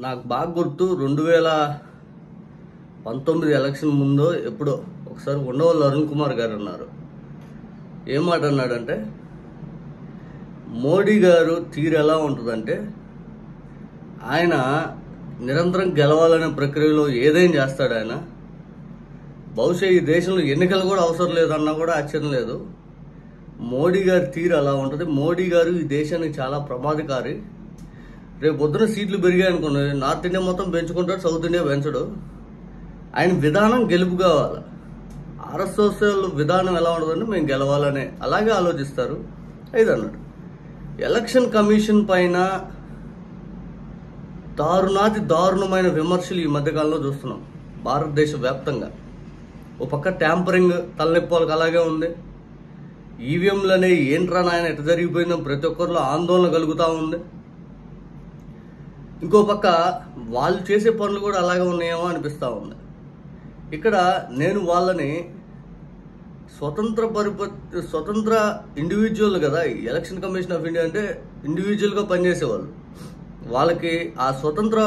నాకు బాగా గుర్తు 2019 ఎలక్షన్ ముందు ఎప్పుడో ఒకసారి ఉండవల్లి అరుణ్ కుమార్ గారు అన్నారు. ఏం మాట అన్నాడంటే, మోడీ గారు తీరు ఎలా ఉంటుందంటే ఆయన నిరంతరం గెలవాలనే ప్రక్రియలో ఏదైనా చేస్తాడు. ఆయన బహుశా ఈ దేశంలో ఎన్నికలు కూడా అవసరం లేదన్నా కూడా ఆశ్చర్యం లేదు. మోడీ గారి తీరు అలా ఉంటుంది. మోడీ గారు ఈ దేశానికి చాలా ప్రమాదకారి. రేపు పొద్దున సీట్లు పెరిగాయి అనుకోండి, నార్త్ ఇండియా మొత్తం పెంచుకుంటాడు, సౌత్ ఇండియా పెంచడు. ఆయన విధానం గెలుపు కావాలి. ఆర్ఎస్ఎస్ విధానం ఎలా ఉంటుందంటే మేము గెలవాలనే అలాగే ఆలోచిస్తారు. ఇది అన్నాడు. ఎలక్షన్ కమిషన్ పైన దారుణమైన విమర్శలు ఈ మధ్యకాలంలో చూస్తున్నాం భారతదేశ వ్యాప్తంగా. ఓ పక్క ట్యాంపరింగ్ తలనొప్పులకు అలాగే ఉంది. ఈవీఎంలనే ఏంట్రా నాయన ఎట్లా జరిగిపోయిందో ప్రతి ఒక్కరిలో ఆందోళన కలుగుతూ ఉంది. ఇంకో పక్క వాళ్ళు చేసే పనులు కూడా అలాగే ఉన్నాయేమో అనిపిస్తూ ఉంది. ఇక్కడ నేను వాళ్ళని స్వతంత్ర ఇండివిజువల్ కదా. ఎలక్షన్ కమిషన్ ఆఫ్ ఇండియా అంటే ఇండివిజువల్గా పనిచేసేవాళ్ళు. వాళ్ళకి ఆ స్వతంత్ర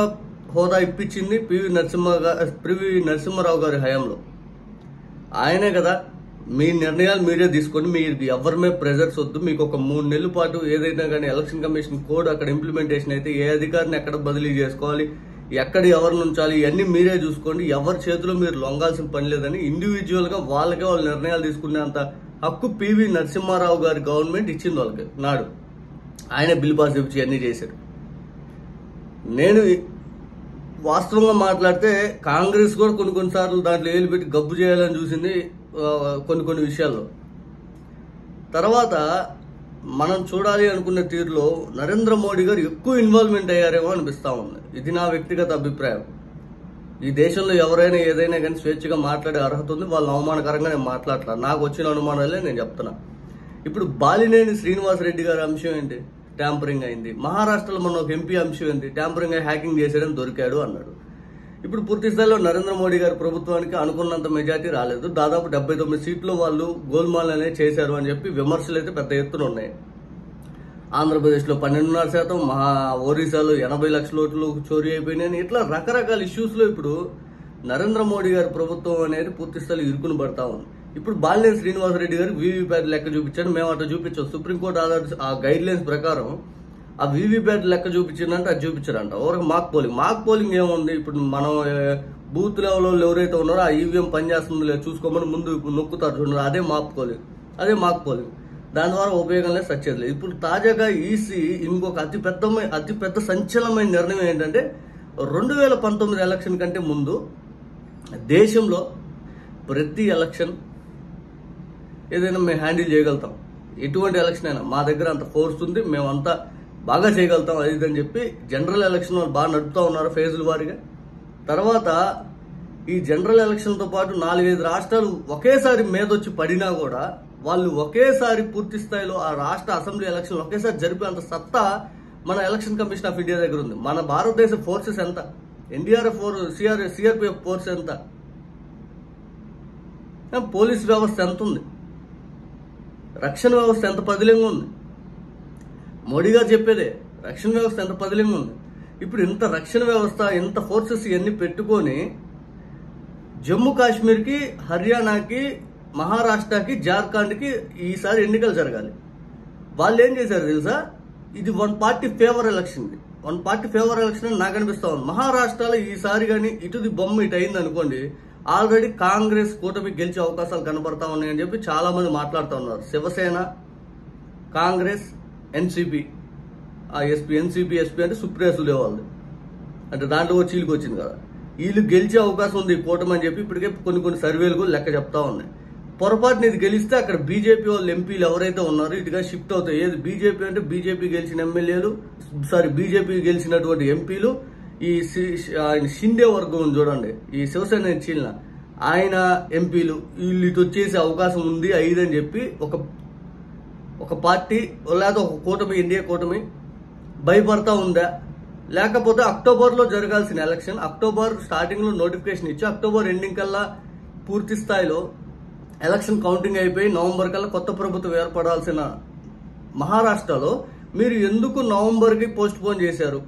హోదా ఇప్పించింది పివి నరసింహారావు గారి హయాంలో. ఆయనే కదా మీ నిర్ణయాలు మీరే తీసుకొని మీరు ఎవరి మీద ప్రెజర్స్ వద్దు, మీకు ఒక 3 నెలల పాటు ఏదైనా కానీ ఎలక్షన్ కమిషన్ కోడ్ అక్కడ ఇంప్లిమెంటేషన్ అయితే ఏ అధికారిని ఎక్కడ బదిలీ చేసుకోవాలి, ఎక్కడ ఎవరిని ఉంచాలి, ఇవన్నీ మీరే చూసుకోండి, ఎవరి చేతిలో మీరు లొంగాల్సిన పని లేదని ఇండివిజువల్గా వాళ్ళకే వాళ్ళు నిర్ణయాలు తీసుకునేంత హక్కు పివి నరసింహారావు గారి గవర్నమెంట్ ఇచ్చింది వాళ్ళకి నాడు. ఆయన బిల్ పాస్ ఇచ్చి అన్నీ చేశారు. నేను వాస్తవంగా మాట్లాడితే కాంగ్రెస్ కూడా కొన్నిసార్లు దాంట్లో ఏలు పెట్టి గబ్బు చేయాలని చూసింది కొన్ని విషయాల్లో. తర్వాత మనం చూడాలి అనుకున్న తీరులో నరేంద్ర మోడీ గారు ఎక్కువ ఇన్వాల్వ్మెంట్ అయ్యారేమో అనిపిస్తూ ఉంది. ఇది నా వ్యక్తిగత అభిప్రాయం. ఈ దేశంలో ఎవరైనా ఏదైనా కానీ స్వేచ్ఛగా మాట్లాడే అర్హత ఉంది. వాళ్ళు అవమానకరంగా నేను మాట్లాడలా. నాకు వచ్చిన అనుమానాలే నేను చెప్తున్నా. ఇప్పుడు బాలినేని శ్రీనివాసరెడ్డి గారి అంశం ఏంటి? ట్యాంపరింగ్ అయింది. మహారాష్ట్రలో మన ఒక ఎంపీ అంశం ఏంటి? ట్యాంపరింగ్ అయి హ్యాకింగ్ చేసేయడం దొరికాడు అన్నాడు. ఇప్పుడు పూర్తి స్థాయిలో నరేంద్ర మోడీ గారి ప్రభుత్వానికి అనుకున్నంత మెజార్టీ రాలేదు. దాదాపు 79 సీట్లు వాళ్ళు గోల్మాల్ అనేది చేశారు అని చెప్పి విమర్శలు అయితే పెద్ద ఎత్తున ఉన్నాయి. ఆంధ్రప్రదేశ్లో 12.5%, ఒరిస్సాలో 80 లక్షల ఓట్లు చోరీ అయిపోయినాయని ఇట్లా రకరకాల ఇష్యూస్లో ఇప్పుడు నరేంద్ర మోడీ గారి ప్రభుత్వం అనేది పూర్తి స్థాయిలో ఇరుకుని పడతా ఉంది. ఇప్పుడు బాలినేని శ్రీనివాసరెడ్డి గారు వీవీప్యాట్ లెక్క చూపించాడు. మేము అట్లా చూపించాం. సుప్రీంకోర్టు ఆ గైడ్ లైన్స్ ప్రకారం ఆ వీవీప్యాట్ లెక్క చూపించిందంటే అది చూపించారంట. ఎవరికి మాక్ పోలింగ్ ఏముంది? ఇప్పుడు మనం బూత్ లెవెల్లో ఎవరైతే ఉన్నారో ఆ ఈవీఎం పనిచేస్తుందో లేదు చూసుకోమని ముందు నొక్కుతారు చూడండి, అదే మాక్ పోలింగ్. దాని ద్వారా ఉపయోగం లేదు, సచ్చేది లేదు. ఇప్పుడు తాజాగా ఈసీ ఇంకొక అతిపెద్ద సంచలనమైన నిర్ణయం ఏంటంటే 2019 ఎలక్షన్ కంటే ముందు దేశంలో ప్రతి ఎలక్షన్ ఏదైనా మేము హ్యాండిల్ చేయగలుగుతాం. ఎటువంటి ఎలక్షన్ అయినా మా దగ్గర అంత ఫోర్స్ ఉంది, మేమంతా బాగా చేయగలుగుతాం అది అని చెప్పి జనరల్ ఎలక్షన్ వాళ్ళు బాగా నడుపుతూ ఉన్నారు ఫేజుల వారీగా. తర్వాత ఈ జనరల్ ఎలక్షన్తో పాటు 4-5 రాష్ట్రాలు ఒకేసారి మీదొచ్చి పడినా కూడా వాళ్ళు ఒకేసారి పూర్తి స్థాయిలో ఆ రాష్ట్ర అసెంబ్లీ ఎలక్షన్లు ఒకేసారి జరిపేంత సత్తా మన ఎలక్షన్ కమిషన్ ఆఫ్ ఇండియా దగ్గర ఉంది. మన భారతదేశ ఫోర్సెస్ ఎంత? ఎన్డీఆర్ఎఫ్ సిఆర్పిఎఫ్ ఫోర్స్ ఎంత? పోలీస్ వ్యవస్థ ఎంత ఉంది? రక్షణ వ్యవస్థ ఎంత పదిలంగా ఉంది? మోడీ గారు చెప్పేదే రక్షణ వ్యవస్థ ఎంత పదిలంగా ఉంది. ఇప్పుడు ఇంత రక్షణ వ్యవస్థ, ఇంత ఫోర్సెస్ ఇవన్నీ పెట్టుకొని జమ్మూ కాశ్మీర్కి, హర్యానాకి, మహారాష్ట్రకి, జార్ఖండ్కి ఈసారి ఎన్నికలు జరగాలి. వాళ్ళు ఏం చేశారు తెలుసా? ఇది వన్ పార్టీ ఫేవర్ ఎలక్షన్ అని నాకు అనిపిస్తా ఉంది. మహారాష్ట్రలో ఈసారి కానీ ఇటు బొమ్మ ఇటు అయింది అనుకోండి, ఆల్రెడీ కాంగ్రెస్ కూటమి గెలిచే అవకాశాలు కనబడతా ఉన్నాయని చెప్పి చాలా మంది మాట్లాడుతూ ఉన్నారు. శివసేన, కాంగ్రెస్, ఎన్సీపీ ఎస్పీ అంటే సుప్రియా సులే వాళ్ళది, అంటే దాంట్లో చీలికి వచ్చింది కదా, వీళ్ళు గెలిచే అవకాశం ఉంది ఈ కూటమి అని చెప్పి ఇప్పటికే కొన్ని సర్వేలు కూడా లెక్క చెప్తా ఉన్నాయి. పొరపాటున ఇది గెలిస్తే అక్కడ బీజేపీ వాళ్ళు ఎంపీలు ఎవరైతే ఉన్నారో ఇటుగా షిఫ్ట్ అవుతాయి. ఏది బీజేపీ అంటే బీజేపీ గెలిచిన ఎమ్మెల్యేలు, బీజేపీ గెలిచినటువంటి ఎంపీలు, ఈ షిండే వర్గం చూడండి, ఈ శివసేన చీలిన ఆయన ఎంపీలు వీళ్ళు ఇటు వచ్చేసే అవకాశం ఉంది అని చెప్పి ఒక పార్టీ లేదా ఒక కూటమి, ఇండియా కూటమి భయపడతా ఉందా? లేకపోతే అక్టోబర్లో జరగాల్సిన ఎలక్షన్ అక్టోబర్ స్టార్టింగ్లో నోటిఫికేషన్ ఇచ్చి అక్టోబర్ ఎండింగ్ కల్లా పూర్తి స్థాయిలో ఎలక్షన్ కౌంటింగ్ అయిపోయి నవంబర్ కల్లా కొత్త ప్రభుత్వం ఏర్పడాల్సిన మహారాష్ట్రలో మీరు ఎందుకు నవంబర్కి పోస్ట్ పోన్ చేశారు?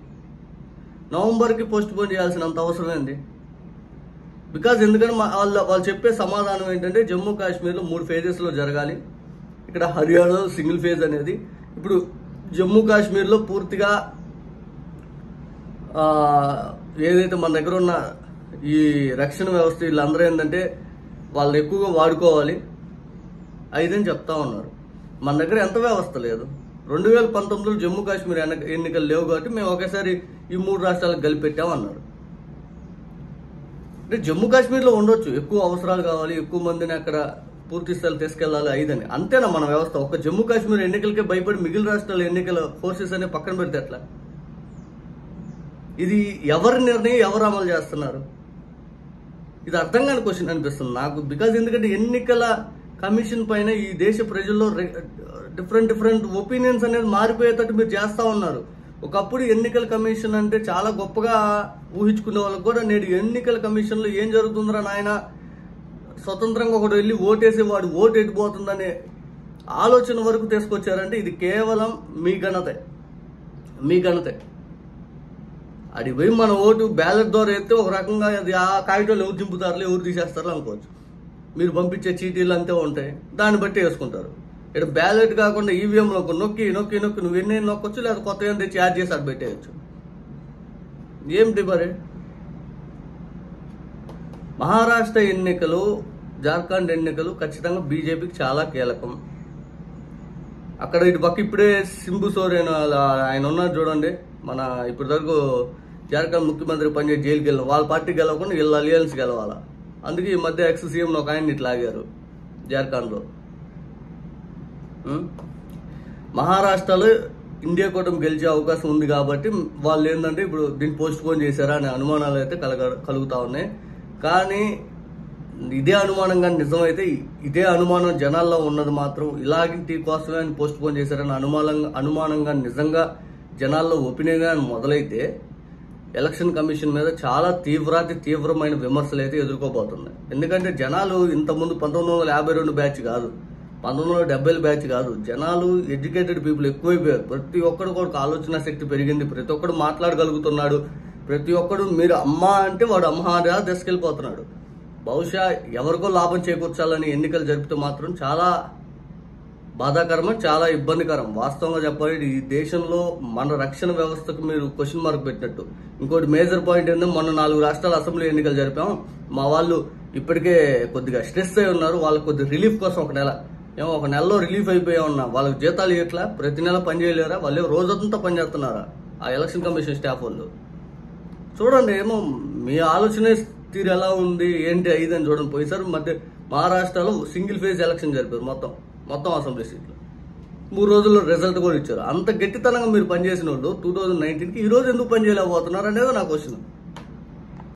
నవంబర్కి పోస్ట్ పోన్ చేయాల్సినంత అవసరమేంది? బికాజ్ ఎందుకంటే వాళ్ళు చెప్పే సమాధానం ఏంటంటే జమ్మూ కాశ్మీర్లో 3 phases జరగాలి, ఇక్కడ హర్యానాలో సింగిల్ ఫేజ్ అనేది. ఇప్పుడు జమ్మూ కాశ్మీర్లో పూర్తిగా ఏదైతే మన దగ్గర ఉన్న ఈ రక్షణ వ్యవస్థ వీళ్ళందరూ ఏంటంటే వాళ్ళని ఎక్కువగా వాడుకోవాలి అయిదని చెప్తా ఉన్నారు. మన దగ్గర ఎంత వ్యవస్థ లేదు. 2019లో జమ్మూ కాశ్మీర్ ఎన్నికలు లేవు కాబట్టి మేము ఒకేసారి ఈ 3 రాష్ట్రాలకు కలిపెట్టామన్నారు. అంటే జమ్మూ కాశ్మీర్లో ఉండొచ్చు, ఎక్కువ అవసరాలు కావాలి, ఎక్కువ మందిని అక్కడ పూర్తి స్థాయిలో తీసుకెళ్లాలి అయిదని. అంతేనా మన వ్యవస్థ? ఒక జమ్మూ కాశ్మీర్ ఎన్నికలకే భయపడి మిగిలిన రాష్ట్రాల ఎన్నికల ఫోర్సెస్ అనే పక్కన పెడితే ఎట్లా? ఇది ఎవరి నిర్ణయం, ఎవరు అమలు చేస్తున్నారు? ఇది అర్థం కాని క్వశ్చన్ అనిపిస్తుంది నాకు. బికాజ్ ఎందుకంటే ఎన్నికల కమిషన్ పైన ఈ దేశ ప్రజల్లో డిఫరెంట్ ఒపీనియన్స్ అనేది మారిపోయేటట్టు మీరు చేస్తా ఉన్నారు. ఒకప్పుడు ఎన్నికల కమిషన్ అంటే చాలా గొప్పగా ఊహించుకునే వాళ్ళకి కూడా నేడు ఎన్నికల కమిషన్లో ఏం జరుగుతుందిరా నాయన, స్వతంత్రంగా ఒకటి వెళ్ళి ఓటేసి వాడు ఓటు ఎట్టిపోతుందనే ఆలోచన వరకు తీసుకొచ్చారంటే ఇది కేవలం మీ ఘనతే. అది పోయి మన ఓటు బ్యాలెట్ ద్వారా వేస్తే ఒక రకంగా అది ఆ కాగితాలు ఎవరు దింపుతారులే, ఎవరు తీసేస్తారో అనుకోవచ్చు. మీరు పంపించే చీటీలు అంతే ఉంటాయి, దాన్ని బట్టి వేసుకుంటారు. ఇక్కడ బ్యాలెట్ కాకుండా ఈవీఎంలో నొక్కి నువ్వు ఎన్ని నొక్కొచ్చు, లేదా కొత్త ఏం తెచ్చి యాడ్ చేసి అది పెట్టేయచ్చు. ఏమిటి మరి? మహారాష్ట్ర ఎన్నికలు, జార్ఖండ్ ఎన్నికలు ఖచ్చితంగా బీజేపీకి చాలా కీలకం. అక్కడ ఇటు పక్క ఇప్పుడే సింబు సోరెన్ ఆయన ఉన్నారు చూడండి, మన ఇప్పుడు వరకు జార్ఖండ్ ముఖ్యమంత్రి పనిచేసి జైలుకి వెళ్ళిన వాళ్ళ పార్టీ గెలవకుండా వీళ్ళ అలియన్స్ గెలవాలా. అందుకే ఈ మధ్య ఎక్స్ సీఎంలో ఒక ఆయన ఇట్లా ఆగారు జార్ఖండ్లో. మహారాష్ట్రలో ఇండియా కూటమి గెలిచే అవకాశం ఉంది కాబట్టి వాళ్ళు ఏంటంటే ఇప్పుడు దీన్ని పోస్ట్ పోన్ చేశారా అనే అనుమానాలు అయితే కలుగుతా ఉన్నాయి. కానీ ఇదే అనుమానం కానీ నిజమైతే ఇదే అనుమానం జనాల్లో ఉన్నది మాత్రం ఇలాంటి కోసమే అని పోస్ట్ పోన్ చేశారని అనుమానంగా నిజంగా జనాల్లో ఒపీనియన్ మొదలైతే ఎలక్షన్ కమిషన్ మీద చాలా తీవ్రమైన విమర్శలు అయితే ఎదుర్కోబోతున్నాయి. ఎందుకంటే జనాలు ఇంతకుముందు 1952 బ్యాచ్ కాదు, 1970 బ్యాచ్ కాదు, జనాలు ఎడ్యుకేటెడ్ పీపుల్ ఎక్కువైపోయారు. ప్రతి ఒక్కడు కూడా ఆలోచన శక్తి పెరిగింది, ప్రతి ఒక్కడు మాట్లాడగలుగుతున్నాడు, ప్రతి ఒక్కడు మీరు అమ్మ అంటే వాడు అమ్మహాగా తీసుకెళ్ళిపోతున్నాడు. బహుశా ఎవరికో లాభం చేకూర్చాలని ఎన్నికలు జరిపితే మాత్రం చాలా బాధాకరం, చాలా ఇబ్బందికరం. వాస్తవంగా చెప్పాలి ఈ దేశంలో మన రక్షణ వ్యవస్థకు మీరు క్వశ్చన్ మార్క్ పెట్టినట్టు. ఇంకోటి మేజర్ పాయింట్ ఏంటంటే మొన్న 4 రాష్ట్రాల అసెంబ్లీ ఎన్నికలు జరిపాం, మా వాళ్ళు ఇప్పటికే కొద్దిగా స్ట్రెస్ అయి ఉన్నారు, వాళ్ళకి కొద్దిగా రిలీఫ్ కోసం ఒక నెలలో రిలీఫ్ అయిపోయా ఉన్నా, వాళ్ళకి జీతాలు ఇట్లా ప్రతి నెల పని చేయలేరా? వాళ్ళు రోజంతా పని చేస్తున్నారా ఆ ఎలక్షన్ కమిషన్ స్టాఫ్ వాళ్ళు? చూడండి, ఏమో మీ ఆలోచన తీరు ఎలా ఉంది ఏంటి అయిదని చూడండి. పోయిసారి మహారాష్ట్రలో సింగిల్ ఫేజ్ ఎలక్షన్ జరిపారు, మొత్తం అసెంబ్లీ సీట్లు 3 రోజుల్లో రిజల్ట్ కూడా ఇచ్చారు. అంత గట్టితనంగా మీరు పనిచేసిన వాళ్ళు 2019కి ఈ రోజు ఎందుకు పని చేయలేకపోతున్నారు అనేది నా క్వశ్చన్.